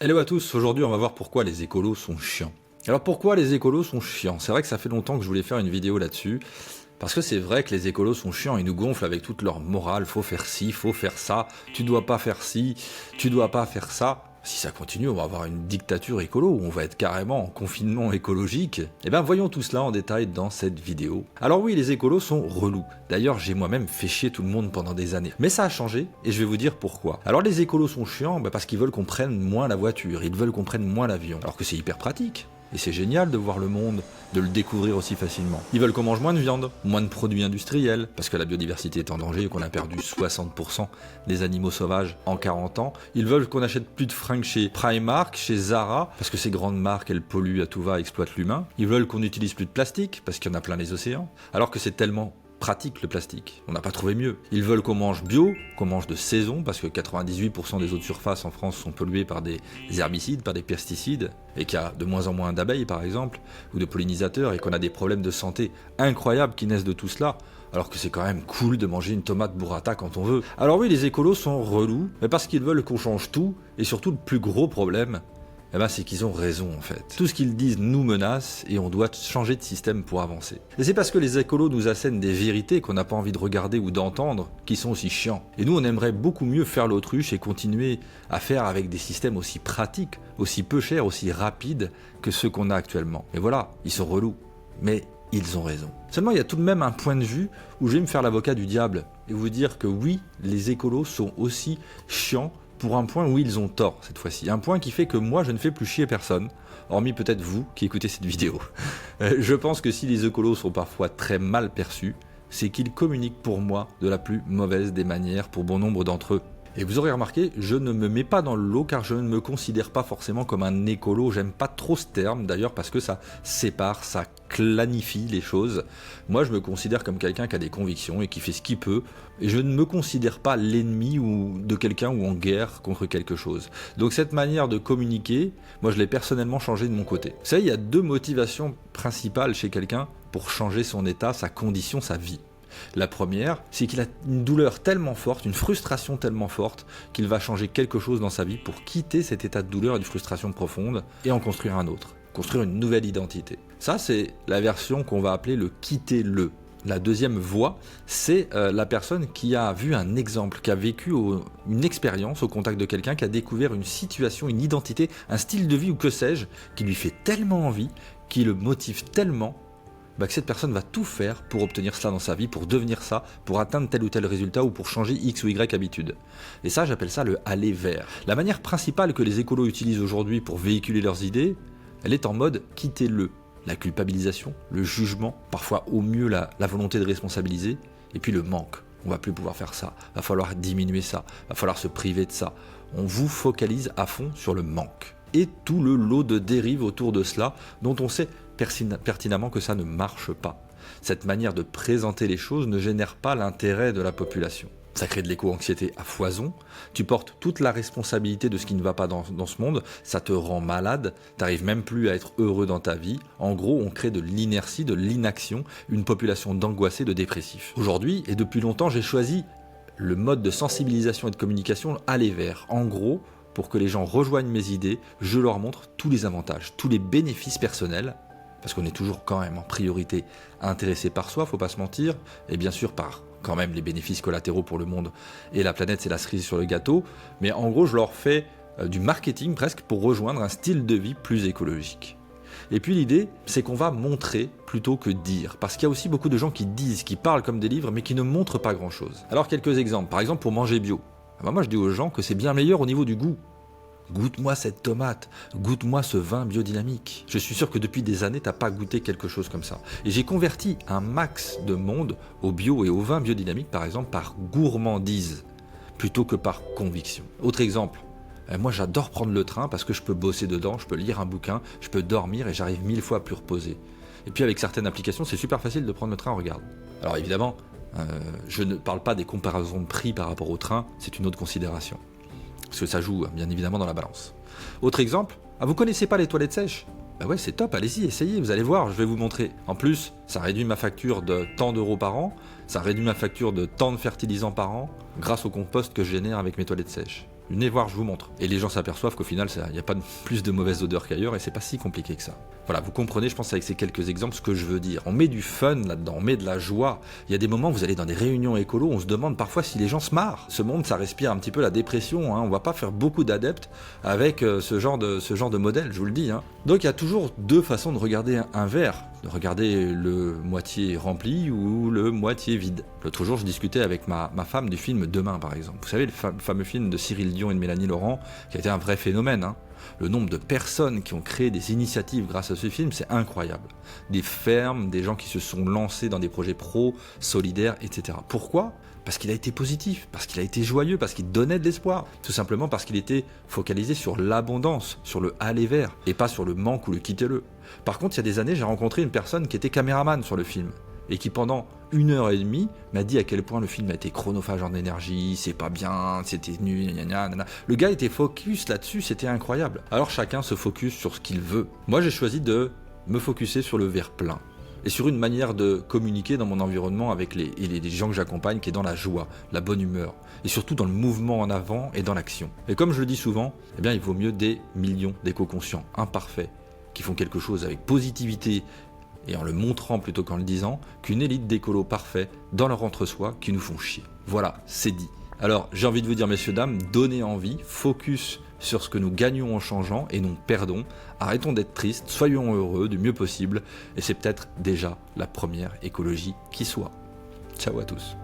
Hello à tous, aujourd'hui on va voir pourquoi les écolos sont chiants. Alors pourquoi les écolos sont chiants? C'est vrai que ça fait longtemps que je voulais faire une vidéo là-dessus, parce que c'est vrai que les écolos sont chiants, ils nous gonflent avec toute leur morale, faut faire ci, faut faire ça, tu dois pas faire ci, tu dois pas faire ça. Si ça continue, on va avoir une dictature écolo, où on va être carrément en confinement écologique. Eh bien voyons tout cela en détail dans cette vidéo. Alors oui, les écolos sont relous. D'ailleurs, j'ai moi-même fait chier tout le monde pendant des années. Mais ça a changé, et je vais vous dire pourquoi. Alors les écolos sont chiants, parce qu'ils veulent qu'on prenne moins la voiture, ils veulent qu'on prenne moins l'avion. Alors que c'est hyper pratique. Et c'est génial de voir le monde, de le découvrir aussi facilement. Ils veulent qu'on mange moins de viande, moins de produits industriels, parce que la biodiversité est en danger et qu'on a perdu 60% des animaux sauvages en 40 ans. Ils veulent qu'on achète plus de fringues chez Primark, chez Zara, parce que ces grandes marques, elles polluent à tout va, exploitent l'humain. Ils veulent qu'on n'utilise plus de plastique, parce qu'il y en a plein les océans, alors que c'est tellement pratique le plastique. On n'a pas trouvé mieux. Ils veulent qu'on mange bio, qu'on mange de saison, parce que 98% des eaux de surface en France sont polluées par des herbicides, par des pesticides, et qu'il y a de moins en moins d'abeilles par exemple, ou de pollinisateurs, et qu'on a des problèmes de santé incroyables qui naissent de tout cela, alors que c'est quand même cool de manger une tomate burrata quand on veut. Alors oui, les écolos sont relous, mais parce qu'ils veulent qu'on change tout, et surtout le plus gros problème, c'est qu'ils ont raison en fait. Tout ce qu'ils disent nous menace et on doit changer de système pour avancer. Et c'est parce que les écolos nous assènent des vérités qu'on n'a pas envie de regarder ou d'entendre qui sont aussi chiants. Et nous on aimerait beaucoup mieux faire l'autruche et continuer à faire avec des systèmes aussi pratiques, aussi peu chers, aussi rapides que ceux qu'on a actuellement. Et voilà, ils sont relous. Mais ils ont raison. Seulement il y a tout de même un point de vue où je vais me faire l'avocat du diable et vous dire que oui, les écolos sont aussi chiants pour un point où ils ont tort cette fois-ci. Un point qui fait que moi je ne fais plus chier personne, hormis peut-être vous qui écoutez cette vidéo. Je pense que si les écolos sont parfois très mal perçus, c'est qu'ils communiquent pour moi de la plus mauvaise des manières pour bon nombre d'entre eux. Et vous aurez remarqué, je ne me mets pas dans le lot car je ne me considère pas forcément comme un écolo. J'aime pas trop ce terme d'ailleurs parce que ça sépare, ça clanifie les choses. Moi je me considère comme quelqu'un qui a des convictions et qui fait ce qu'il peut. Et je ne me considère pas l'ennemi ou de quelqu'un ou en guerre contre quelque chose. Donc cette manière de communiquer, moi je l'ai personnellement changé de mon côté. Vous savez, il y a deux motivations principales chez quelqu'un pour changer son état, sa condition, sa vie. La première, c'est qu'il a une douleur tellement forte, une frustration tellement forte, qu'il va changer quelque chose dans sa vie pour quitter cet état de douleur et de frustration profonde et en construire un autre, construire une nouvelle identité. Ça, c'est la version qu'on va appeler le quitter-le. La deuxième voie, c'est la personne qui a vu un exemple, qui a vécu une expérience au contact de quelqu'un, qui a découvert une situation, une identité, un style de vie ou que sais-je, qui lui fait tellement envie, qui le motive tellement, que cette personne va tout faire pour obtenir cela dans sa vie, pour devenir ça, pour atteindre tel ou tel résultat ou pour changer X ou Y habitude. Et ça, j'appelle ça le aller vers. La manière principale que les écolos utilisent aujourd'hui pour véhiculer leurs idées, elle est en mode quitter-le. La culpabilisation, le jugement, parfois au mieux la volonté de responsabiliser, et puis le manque. On va plus pouvoir faire ça, va falloir diminuer ça, va falloir se priver de ça. On vous focalise à fond sur le manque. Et tout le lot de dérives autour de cela, dont on sait pertinemment que ça ne marche pas. Cette manière de présenter les choses ne génère pas l'intérêt de la population. Ça crée de l'éco-anxiété à foison, tu portes toute la responsabilité de ce qui ne va pas dans ce monde, ça te rend malade, t'arrives même plus à être heureux dans ta vie. En gros, on crée de l'inertie, de l'inaction, une population d'angoissés, de dépressifs. Aujourd'hui, et depuis longtemps, j'ai choisi le mode de sensibilisation et de communication aller vers. En gros, pour que les gens rejoignent mes idées, je leur montre tous les avantages, tous les bénéfices personnels, parce qu'on est toujours quand même en priorité intéressé par soi, faut pas se mentir, et bien sûr par quand même les bénéfices collatéraux pour le monde et la planète, c'est la cerise sur le gâteau, mais en gros je leur fais du marketing presque pour rejoindre un style de vie plus écologique. Et puis l'idée, c'est qu'on va montrer plutôt que dire, parce qu'il y a aussi beaucoup de gens qui disent, qui parlent comme des livres, mais qui ne montrent pas grand-chose. Alors quelques exemples, par exemple pour manger bio. Moi je dis aux gens que c'est bien meilleur au niveau du goût. Goûte-moi cette tomate, goûte-moi ce vin biodynamique. Je suis sûr que depuis des années, t'as pas goûté quelque chose comme ça. Et j'ai converti un max de monde au bio et au vin biodynamique, par exemple, par gourmandise, plutôt que par conviction. Autre exemple, moi j'adore prendre le train parce que je peux bosser dedans, je peux lire un bouquin, je peux dormir et j'arrive 1000 fois à plus reposer. Et puis avec certaines applications, c'est super facile de prendre le train, regarde. Alors évidemment, je ne parle pas des comparaisons de prix par rapport au train, c'est une autre considération. Parce que ça joue bien évidemment dans la balance. Autre exemple, vous connaissez pas les toilettes sèches? Ouais, c'est top, allez-y, essayez, vous allez voir, je vais vous montrer. En plus, ça réduit ma facture de tant d'euros par an, ça réduit ma facture de tant de fertilisants par an, grâce au compost que je génère avec mes toilettes sèches. Venez voir, je vous montre. Et les gens s'aperçoivent qu'au final, il n'y a pas plus de mauvaise odeur qu'ailleurs et c'est pas si compliqué que ça. Voilà, vous comprenez, je pense, avec ces quelques exemples, ce que je veux dire. On met du fun là-dedans, on met de la joie. Il y a des moments où vous allez dans des réunions écolo, on se demande parfois si les gens se marrent. Ce monde, ça respire un petit peu la dépression, hein. On va pas faire beaucoup d'adeptes avec ce genre de modèle, je vous le dis, hein. Donc il y a toujours deux façons de regarder un verre, de regarder le moitié rempli ou le moitié vide. L'autre jour, je discutais avec ma femme du film Demain, par exemple. Vous savez, le fameux film de Cyril Dion et de Mélanie Laurent, qui a été un vrai phénomène, hein. Le nombre de personnes qui ont créé des initiatives grâce à ce film, c'est incroyable. Des fermes, des gens qui se sont lancés dans des projets pro, solidaires, etc. Pourquoi ? Parce qu'il a été positif, parce qu'il a été joyeux, parce qu'il donnait de l'espoir. Tout simplement parce qu'il était focalisé sur l'abondance, sur le aller vers, et pas sur le manque ou le quittez-le. Par contre, il y a des années, j'ai rencontré une personne qui était caméraman sur le film, et qui pendant 1h30 m'a dit à quel point le film a été chronophage en énergie, c'est pas bien, c'était nul, gna. Le gars était focus là-dessus, c'était incroyable. Alors chacun se focus sur ce qu'il veut. Moi j'ai choisi de me focuser sur le verre plein. Et sur une manière de communiquer dans mon environnement avec les gens que j'accompagne qui est dans la joie, la bonne humeur, et surtout dans le mouvement en avant et dans l'action. Et comme je le dis souvent, eh bien il vaut mieux des millions d'éco-conscients imparfaits qui font quelque chose avec positivité et en le montrant plutôt qu'en le disant, qu'une élite d'écolos parfaits dans leur entre-soi qui nous font chier. Voilà, c'est dit. Alors, j'ai envie de vous dire, messieurs, dames, donnez envie, focus sur ce que nous gagnons en changeant et non perdons. Arrêtons d'être tristes, soyons heureux du mieux possible, et c'est peut-être déjà la première écologie qui soit. Ciao à tous.